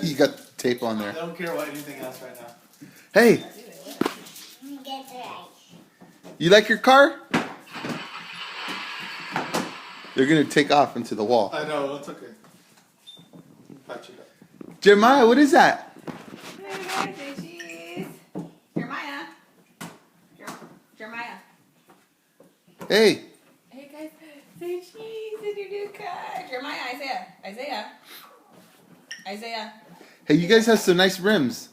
You got tape on there. I don't care what anything else right now. Hey, you like your car? They're gonna take off into the wall. I know, it's okay. Patch it up. Jeremiah, what is that? Hey guys, say cheese. Jeremiah. Jeremiah. Hey, Hey guys, say cheese in your new car. Jeremiah, Isaiah. hey, you guys have some nice rims.